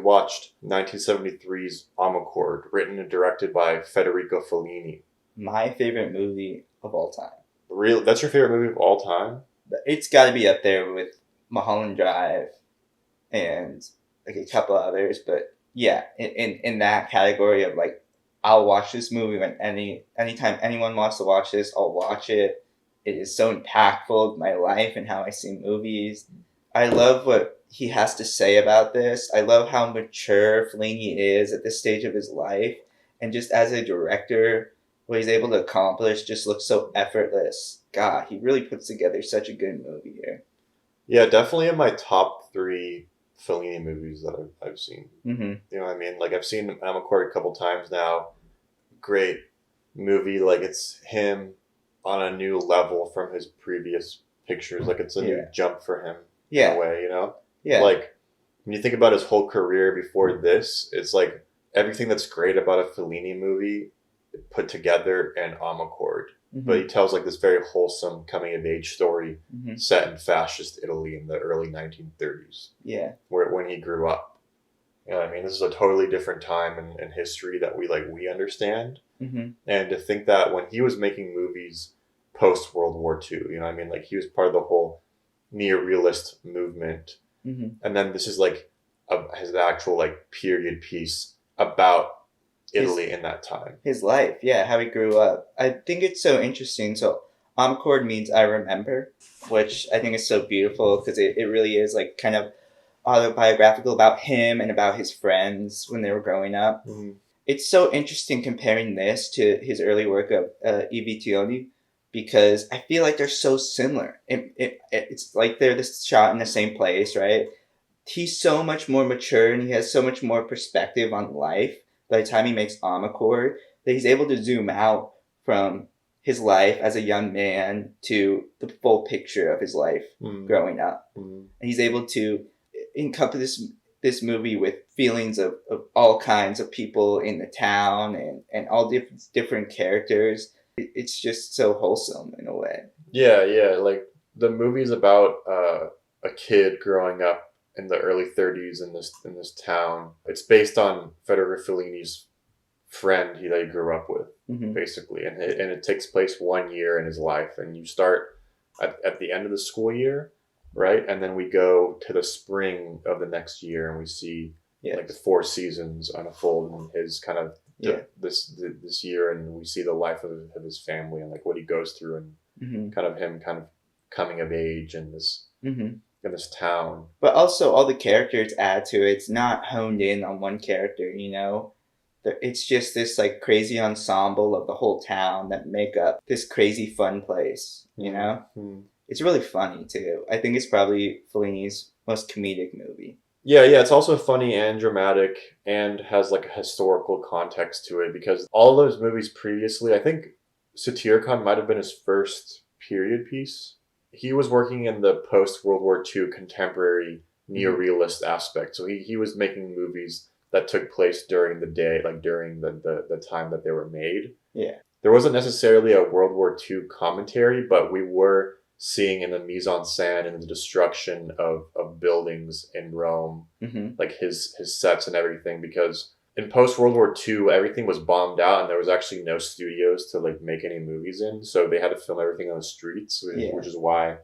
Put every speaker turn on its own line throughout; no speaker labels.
watched 1973's AMARCORD, written and directed by Federico Fellini.
My favorite movie of all time.
That's your favorite movie of all time?
It's got to be up there with Mulholland Drive and like a couple others, but yeah, in that category of like, I'll watch this movie when anytime anyone wants to watch this, I'll watch it. It is so impactful in my life and how I see movies. I love what he has to say about this. I love how mature Fellini is at this stage of his life, and just as a director, what he's able to accomplish just looks so effortless. God, he really puts together such a good movie here.
Yeah, definitely in my top 3 Fellini movies that I've seen.
Mm-hmm.
You know what I mean? Like, I've seen AMARCORD a couple times now. Great movie. Like, it's him on a new level from his previous pictures. Like, it's a new jump for him in a way, you know?
Yeah.
Like, when you think about his whole career before this, it's like everything that's great about a Fellini movie put together in AMARCORD.
Mm-hmm.
But he tells like this very wholesome coming-of-age story set in fascist Italy in the early 1930s.
Yeah.
When he grew up. You know what I mean? This is a totally different time in history that we understand.
Mm-hmm.
And to think that when he was making movies post-World War II, you know what I mean? Like, he was part of the whole neorealist movement.
Mm-hmm.
And then this is like his actual like period piece about Italy in that time.
His life, yeah, how he grew up. I think it's so interesting. So AMARCORD means I remember, which I think is so beautiful because it really is like kind of autobiographical about him and about his friends when they were growing up.
Mm-hmm.
It's so interesting comparing this to his early work of I Vitelloni, because I feel like they're so similar. It's like they're shot in the same place, right? He's so much more mature and he has so much more perspective on life by the time he makes AMARCORD, that he's able to zoom out from his life as a young man to the full picture of his life growing up. And he's able to encompass this movie with feelings of all kinds of people in the town and all different characters. It's just so wholesome in a way.
Yeah. Like, the movie's about a kid growing up in the early 30s in this town. It's based on Federico Fellini's friend that he grew up with, basically, and it takes place 1 year in his life. And you start at the end of the school year, right? And then we go to the spring of the next year, and we see like the 4 seasons unfold in his kind of this year, and we see the life of his family and like what he goes through, and kind of him kind of coming of age in this. In this town.
But also all the characters add to it. It's not honed in on one character, you know? It's just this like crazy ensemble of the whole town that make up this crazy fun place, you know? It's really funny too. I think it's probably Fellini's most comedic movie.
Yeah, it's also funny and dramatic and has like a historical context to it, because all those movies previously, I think Satyricon might have been his first period piece. He was working in the post-World War II contemporary neorealist aspect. So he was making movies that took place during the day, like during the time that they were made.
Yeah.
There wasn't necessarily a World War II commentary, but we were seeing in the mise-en-scène and the destruction of buildings in Rome, like his sets and everything, because in post-World War II, everything was bombed out and there was actually no studios to like make any movies in. So they had to film everything on the streets, which is why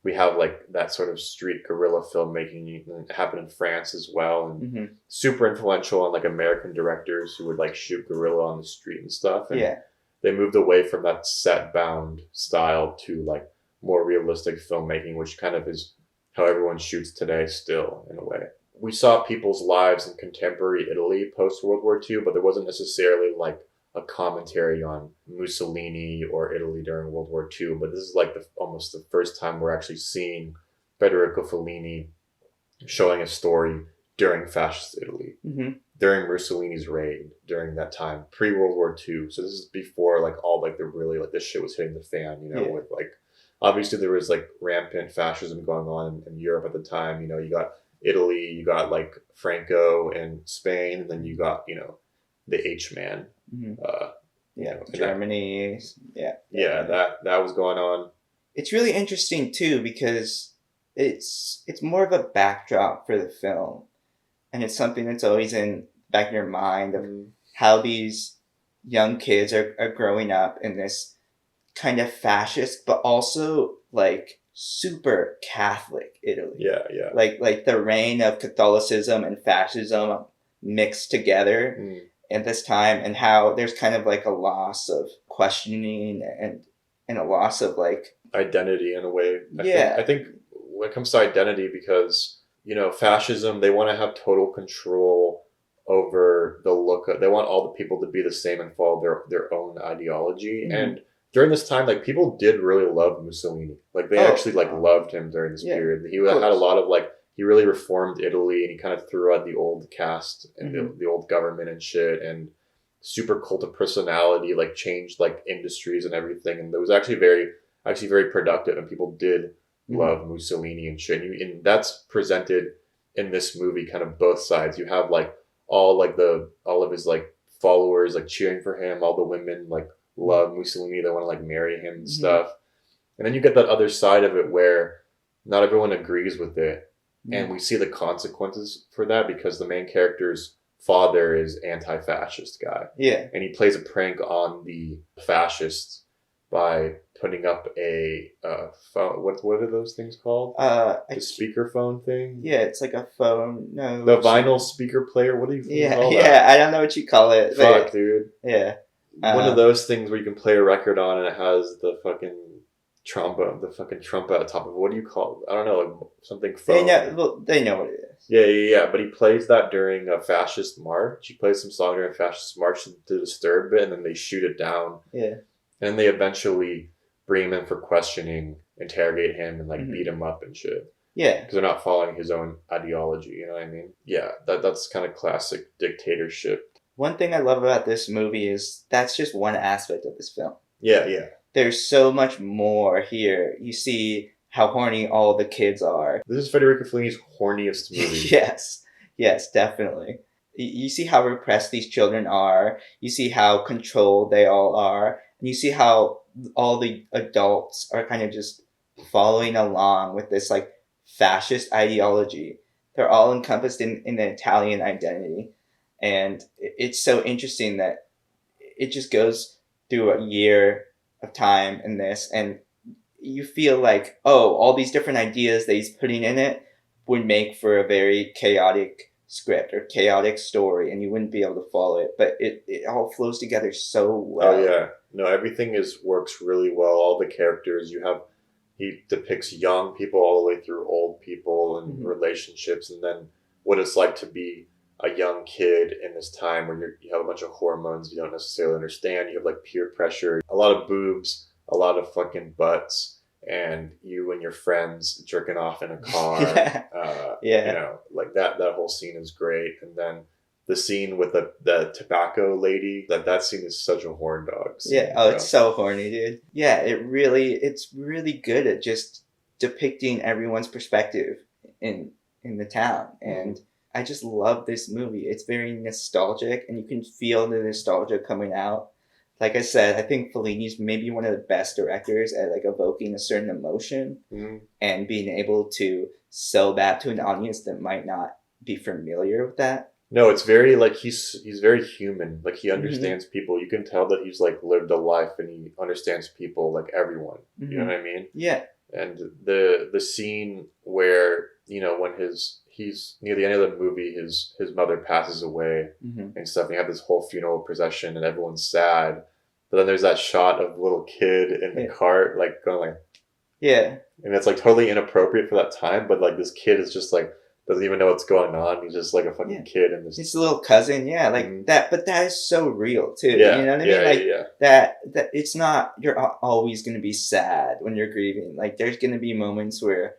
we have like that sort of street guerrilla filmmaking happen in France as well. And super influential on like American directors who would like shoot guerrilla on the street and stuff. And they moved away from that set-bound style to like more realistic filmmaking, which kind of is how everyone shoots today still, in a way. We saw people's lives in contemporary Italy post-World War II, but there wasn't necessarily like a commentary on Mussolini or Italy during World War II. But this is like almost the first time we're actually seeing Federico Fellini showing a story during fascist Italy, during Mussolini's reign, during that time, pre-World War II. So this is before like all like the really like this shit was hitting the fan, you know, with like, obviously there was like rampant fascism going on in Europe at the time. You know, you got Italy, you got like Franco in Spain, and then you got, you know, the H-man.
Germany.
That was going on.
It's really interesting too, because it's more of a backdrop for the film. and it's something that's always in the back of your mind of how these young kids are growing up in this kind of fascist, but also like super Catholic Italy.
Yeah, yeah.
Like the reign of Catholicism and fascism mixed together at this time, and how there's kind of like a loss of questioning and a loss of like
identity in a way.
Yeah.
I think when it comes to identity, because, you know, fascism, they want to have total control over the look of, they want all the people to be the same and follow their own ideology. And during this time, like, people did really love Mussolini. Like, they actually like loved him during this period. He had a lot of like, he really reformed Italy, and he kind of threw out the old caste and the old government and shit, and super cult of personality, like changed like industries and everything. And it was actually very productive, and people did love Mussolini and shit. And that's presented in this movie, kind of both sides. You have like all of his like followers like cheering for him, all the women like love Mussolini, they want to like marry him and stuff. And then you get that other side of it where not everyone agrees with it. And we see the consequences for that, because the main character's father is anti-fascist guy. Yeah. And he plays a prank on the fascists by putting up a phone. What are those things called? The speakerphone thing?
Yeah, it's like a phone. No.
The vinyl speaker player? What do you call that?
Yeah, I don't know what you call it.
Fuck, dude.
Yeah.
One of those things where you can play a record on, and it has the fucking trumpet at the top of it. What do you call it? I don't know, like something phone.
They know what it is.
Yeah. But he plays that during a fascist march. He plays some song during a fascist march to disturb it, and then they shoot it down. Yeah. And they eventually bring him in for questioning, interrogate him, and like beat him up and shit. Yeah. Because they're not following his own ideology, you know what I mean? Yeah, that's kind of classic dictatorship.
One thing I love about this movie is that's just one aspect of this film.
Yeah.
There's so much more here. You see how horny all the kids are.
This is Federico Fellini's horniest movie.
Yes, definitely. You see how repressed these children are. You see how controlled they all are. And you see how all the adults are kind of just following along with this like fascist ideology. They're all encompassed in the Italian identity. And it's so interesting that it just goes through a year of time in this, and you feel like, all these different ideas that he's putting in it would make for a very chaotic script or chaotic story, and you wouldn't be able to follow it, but it all flows together so well.
Oh yeah, no, everything works really well. All the characters he depicts young people all the way through old people and relationships, and then what it's like to be a young kid in this time where you have a bunch of hormones you don't necessarily understand. You have like peer pressure, a lot of boobs, a lot of fucking butts, and you and your friends jerking off in a car. You know, like that whole scene is great. And then the scene with the tobacco lady, that scene is such a horn dog scene.
Yeah, it's so horny, dude. Yeah, it's really good at just depicting everyone's perspective in the town. And I just love this movie. It's very nostalgic, and you can feel the nostalgia coming out. Like I said, I think Fellini's maybe one of the best directors at like evoking a certain emotion and being able to sell that to an audience that might not be familiar with that.
No, it's very like he's very human. Like he understands people. You can tell that he's like lived a life, and he understands people, like everyone. You know what I mean? Yeah. And the scene where, you know, when he's near the end of the movie, his mother passes away and stuff. And you have this whole funeral procession, and everyone's sad. But then there's that shot of little kid in the cart, like going like, and it's like totally inappropriate for that time. But like this kid is just like doesn't even know what's going on. He's just like a fucking kid, and
his little cousin, like that. But that is so real too. You know what I mean? Like that it's not you're always going to be sad when you're grieving. Like there's going to be moments where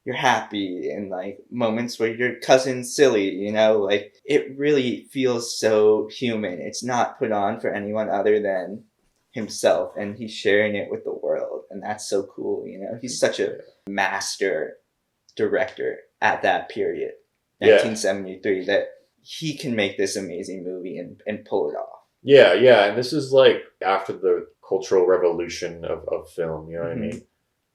you're happy, and like moments where your cousin's silly, you know, like it really feels so human. It's not put on for anyone other than himself, and he's sharing it with the world, and that's so cool. You know, he's such a master director at that period, 1973, that he can make this amazing movie and pull it off.
Yeah, and this is like after the cultural revolution of film, you know what I mean?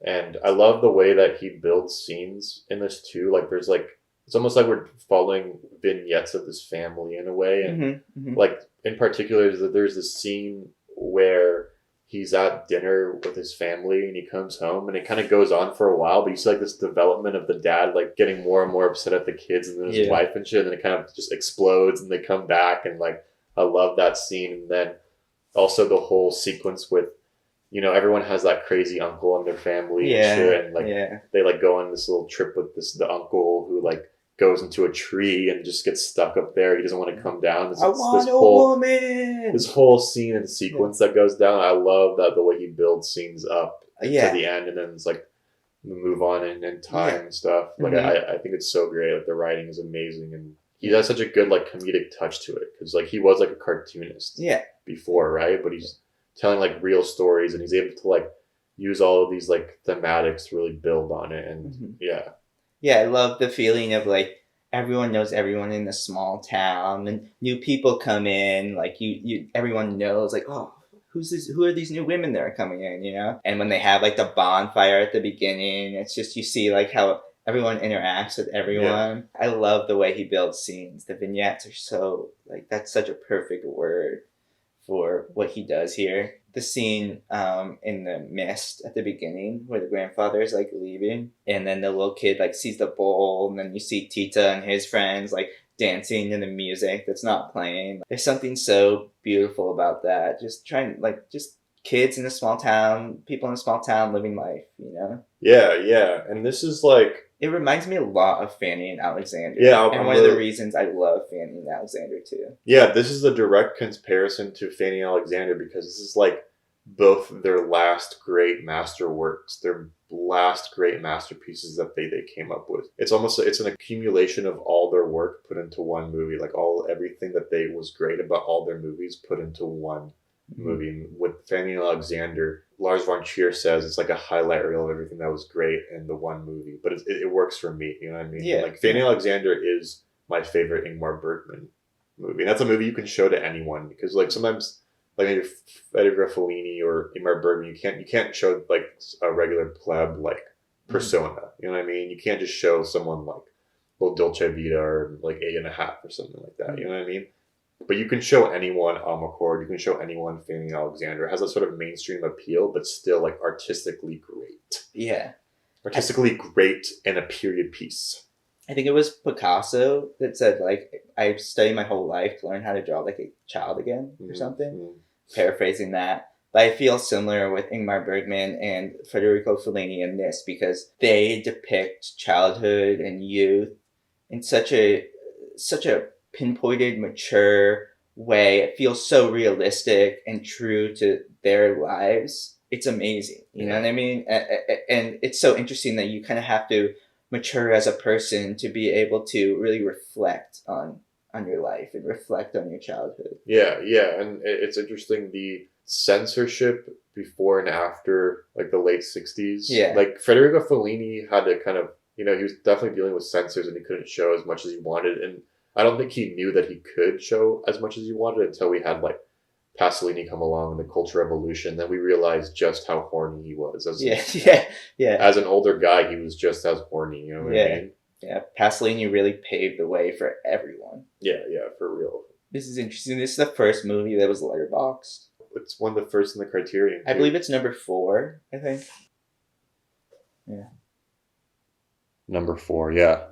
And I love the way that he builds scenes in this too. Like there's like it's almost like we're following vignettes of this family in a way. And like in particular, is that there's this scene where he's at dinner with his family and he comes home and it kind of goes on for a while, but you see like this development of the dad like getting more and more upset at the kids and then his wife and shit, and then it kind of just explodes and they come back, and like I love that scene. And then also the whole sequence with, you know, everyone has that crazy uncle in their family and shit, and like they like go on this little trip with the uncle who like goes into a tree and just gets stuck up there. He doesn't want to come down. This
woman.
This whole scene and sequence that goes down. I love that the way he builds scenes up to the end, and then it's like move on in time and stuff. Like I think it's so great. Like the writing is amazing, and he has such a good like comedic touch to it, because like he was like a cartoonist before, right? But he's telling like real stories, and he's able to like use all of these like thematics to really build on it. And
I love the feeling of like everyone knows everyone in the small town, and new people come in, like you everyone knows like, oh, who are these new women that are coming in, you know? And when they have like the bonfire at the beginning, it's just, you see like how everyone interacts with everyone. I love the way he builds scenes. The vignettes are so like, that's such a perfect word for what he does here. The scene in the mist at the beginning where the grandfather is like leaving, and then the little kid like sees the bowl, and then you see Titta and his friends like dancing to the music that's not playing. There's something so beautiful about that. Just kids in a small town, people in a small town living life, you know?
Yeah. And this is like,
it reminds me a lot of Fanny and Alexander.
Yeah,
and one of the reasons I love Fanny and Alexander too.
Yeah, this is a direct comparison to Fanny and Alexander, because this is like both their last great masterworks, their last great masterpieces that they came up with. It's an accumulation of all their work put into one movie, like everything that was great about all their movies put into one movie. With Fanny and Alexander, Lars von Trier says it's like a highlight reel of everything that was great in the one movie, but it works for me, you know what I mean? Like Fanny and Alexander is my favorite Ingmar Bergman movie, and that's a movie you can show to anyone, because like sometimes like maybe Federico Fellini or Ingmar Bergman, you can't show like a regular pleb like persona, you know what I mean? You can't just show someone like Little Dolce Vita or like 8.5 or something like that, you know what I mean? But you can show anyone AMARCORD, you can show anyone Fanny and Alexander. It has a sort of mainstream appeal, but still like artistically great.
Yeah.
Artistically great and a period piece.
I think it was Picasso that said, like, I studied my whole life to learn how to draw like a child again or something. Paraphrasing that. But I feel similar with Ingmar Bergman and Federico Fellini in this, because they depict childhood and youth in such a pinpointed, mature way. It feels so realistic and true to their lives. It's amazing. You know what I mean? And it's so interesting that you kind of have to mature as a person to be able to really reflect on your life and reflect on your childhood. Yeah.
And it's interesting, the censorship before and after like the late 60s. Yeah. Like Federico Fellini had to kind of, you know, he was definitely dealing with censors and he couldn't show as much as he wanted. And I don't think he knew that he could show as much as he wanted until we had like Pasolini come along in the Cultural Revolution. Then we realized just how horny he was. As an older guy, he was just as horny. You know what I mean?
Yeah, Pasolini really paved the way for everyone.
Yeah, for real.
This is interesting. This is the first movie that was letterboxed.
It's one of the first in the Criterion.
I believe it's number 4, I think. Yeah.
Number 4, yeah.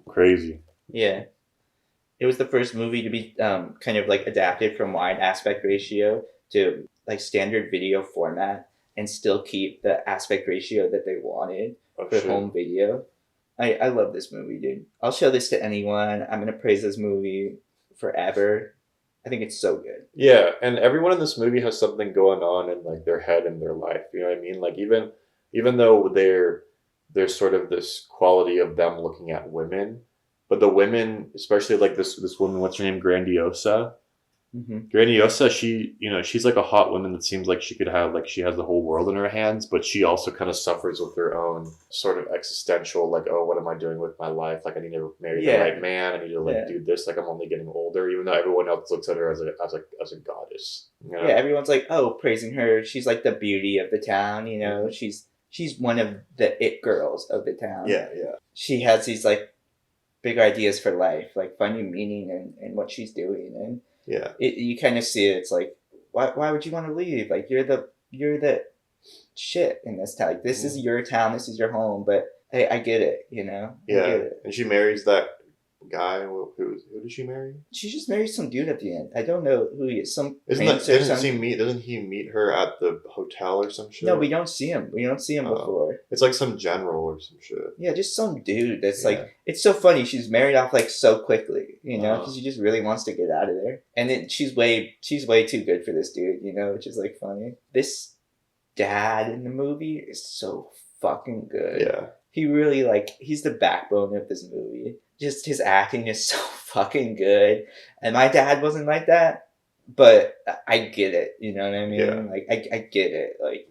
Crazy.
Yeah. It was the first movie to be kind of like adapted from wide aspect ratio to like standard video format and still keep the aspect ratio that they wanted for home video. I love this movie, dude. I'll show this to anyone. I'm going to praise this movie forever. I think it's so good.
Yeah, and everyone in this movie has something going on in like their head and their life. You know what I mean? Like even though there's sort of this quality of them looking at women, but the women, especially like this woman, what's her name, Grandiosa. Grandiosa, she's like a hot woman that seems like she could have, like, she has the whole world in her hands, but she also kind of suffers with her own sort of existential, like, oh, what am I doing with my life? Like, I need to marry the right man. I need to like do this. Like, I'm only getting older, even though everyone else looks at her as a goddess. You know?
Yeah, everyone's like, oh, praising her. She's like the beauty of the town. You know, she's one of the it girls of the town.
Yeah.
She has these like big ideas for life, like finding meaning in what she's doing, and
Yeah.
you kind of see it. It's like, why would you want to leave? Like you're the shit in this town. Like, this is your town. This is your home. But hey, I get it. You know.
Yeah.
I get it.
And she marries that guy. Who did she marry?
She just marries some dude at the end. I don't know who he is. Some
Isn't
prince
that
or something.
doesn't he meet her at the hotel or some shit?
No, we don't see him. We don't see him before.
It's like some general or some shit.
Yeah, just some dude that's like, it's so funny. She's married off like so quickly, you know, because she just really wants to get out of there. And then she's way too good for this dude, you know, which is like funny. This dad in the movie is so fucking good.
Yeah.
He really like, he's the backbone of this movie. Just his acting is so fucking good. And my dad wasn't like that, but I get it. You know what I mean?
Yeah.
Like, I get it. Like,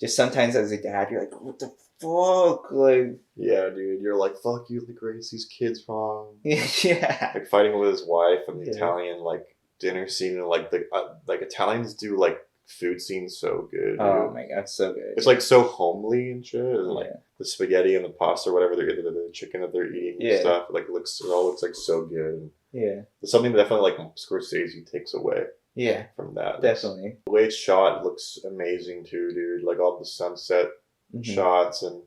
just sometimes as a dad, you're like, what the fuck? Like,
yeah, dude, you're like, fuck you, like, raised these kids wrong.
Yeah.
Like, fighting with his wife and the Italian, like, dinner scene, and, like, the like, Italians do, like, food scenes so good. Dude.
Oh my god, so good.
It's, like, so homely and shit, and, like, the spaghetti and the pasta or whatever, the chicken that they're eating and stuff, like, it all looks, like, so good.
Yeah.
It's something that definitely, like, Scorsese takes away.
Yeah.
From that.
Definitely.
The way it's shot looks amazing, too, dude. Like, all the sunset shots and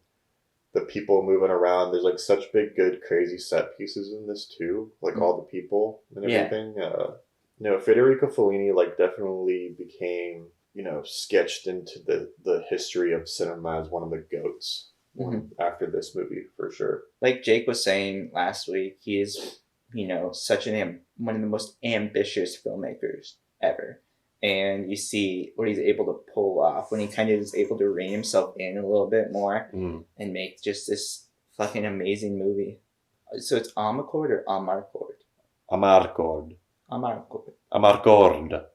the people moving around. There's like such big, good, crazy set pieces in this too. Like all the people and everything. Federico Fellini like definitely became, sketched into the history of cinema as one of the GOATs after this movie for sure.
Like Jake was saying last week, he is, such one of the most ambitious filmmakers ever. And you see what he's able to pull off when he kind of is able to rein himself in a little bit more and make just this fucking amazing movie. So it's AMARCORD or AMARCORD?
AMARCORD.
AMARCORD.
AMARCORD.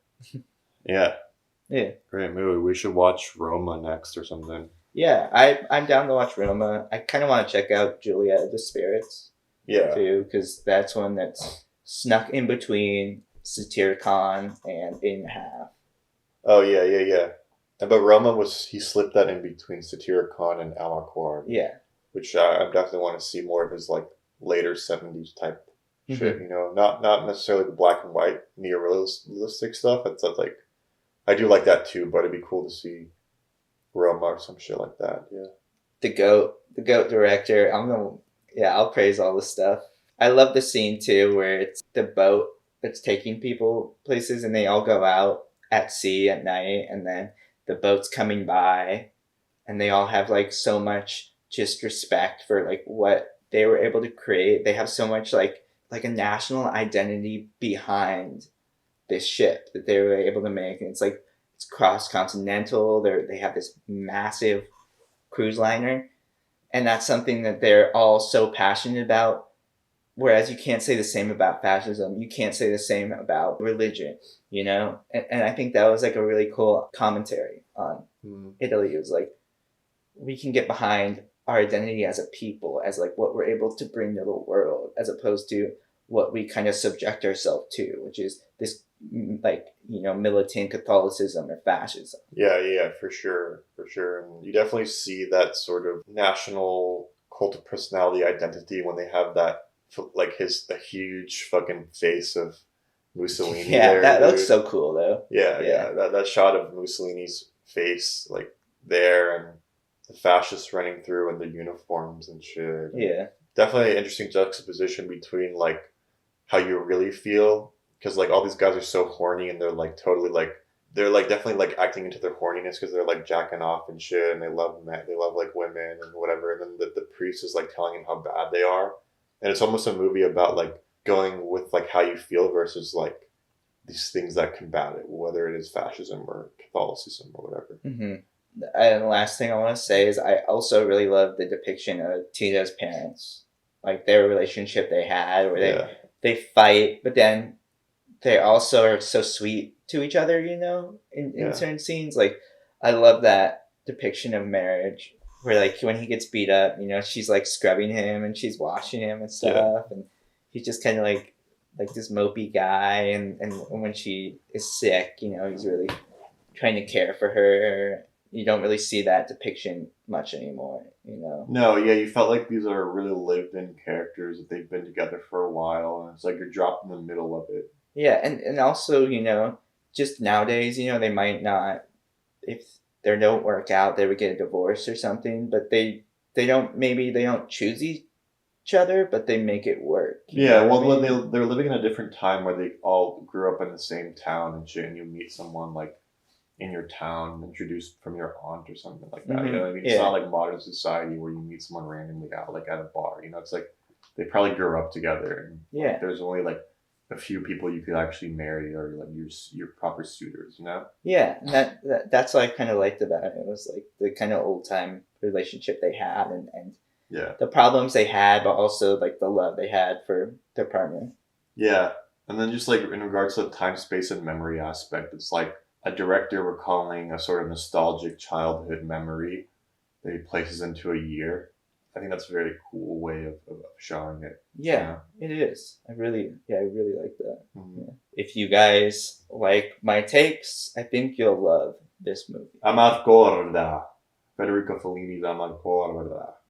Yeah.
Yeah.
Great movie. We should watch Roma next or something.
Yeah, I'm down to watch Roma. I kind of want to check out Juliet of the Spirits.
Yeah.
Too, because that's one that's snuck in between Satyricon and In Half.
Oh yeah. But Roma he slipped that in between Satyricon and AMARCORD.
Yeah.
Which I definitely want to see more of his like later 70s type shit, not necessarily the black and white neorealistic stuff. It's like I do like that too, but it'd be cool to see Roma or some shit like that. Yeah.
The goat director. I'll praise all the stuff. I love the scene too where it's the boat that's taking people places and they all go out at sea at night and then the boat's coming by and they all have like so much just respect for like what they were able to create. They have so much like a national identity behind this ship that they were able to make, and it's cross-continental. They have this massive cruise liner, and that's something that they're all so passionate about. Whereas you can't say the same about fascism. You can't say the same about religion, And I think that was like a really cool commentary on Italy. It was like, we can get behind our identity as a people, as like what we're able to bring to the world, as opposed to what we kind of subject ourselves to, which is this like, militant Catholicism or fascism. Yeah, for sure. And you definitely see that sort of national cult of personality identity when they have that, like the huge fucking face of Mussolini. Yeah, that looks so cool though. Yeah. That shot of Mussolini's face, like there, and the fascists running through in the uniforms and shit. Yeah, definitely an interesting juxtaposition between like how you really feel, because like all these guys are so horny and they're like totally like they're like definitely like acting into their horniness because they're like jacking off and shit, and they love like women and whatever, and then the priest is like telling them how bad they are. And it's almost a movie about like going with like how you feel versus like these things that combat it, whether it is fascism or Catholicism or whatever. Mm-hmm. And the last thing I want to say is I also really love the depiction of Titta's parents, like their relationship they had, where they fight, but then they also are so sweet to each other, in certain scenes. Like I love that depiction of marriage. Where like when he gets beat up, she's like scrubbing him and she's washing him and stuff, and he's just kind of like this mopey guy, and when she is sick, he's really trying to care for her, you don't really see that depiction much anymore.
No, yeah, you felt like these are really lived-in characters that they've been together for a while, and it's like you're dropped in the middle of it.
Yeah, and also just nowadays they might not, if they don't work out, they would get a divorce or something, but they don't choose each other, but they make it work.
Yeah, well, I mean? They're living in a different time where they all grew up in the same town and shit, and you meet someone like in your town, introduced from your aunt or something like that. You know what I mean? It's not like modern society where you meet someone randomly out like at a bar. It's like they probably grew up together, and like, there's only like a few people you could actually marry or like your proper suitors.
Yeah, and that's what I kind of liked about it. It was like the kind of old time relationship they had, and the problems they had, but also like the love they had for their partner.
Yeah, and then just like in regards to the time, space, and memory aspect, it's like a director recalling a sort of nostalgic childhood memory that he places into a year. I think that's a very cool way of showing it.
Yeah, it is. I really like that. Mm-hmm. Yeah. If you guys like my takes, I think you'll love this movie.
AMARCORD. Federico Fellini's AMARCORD.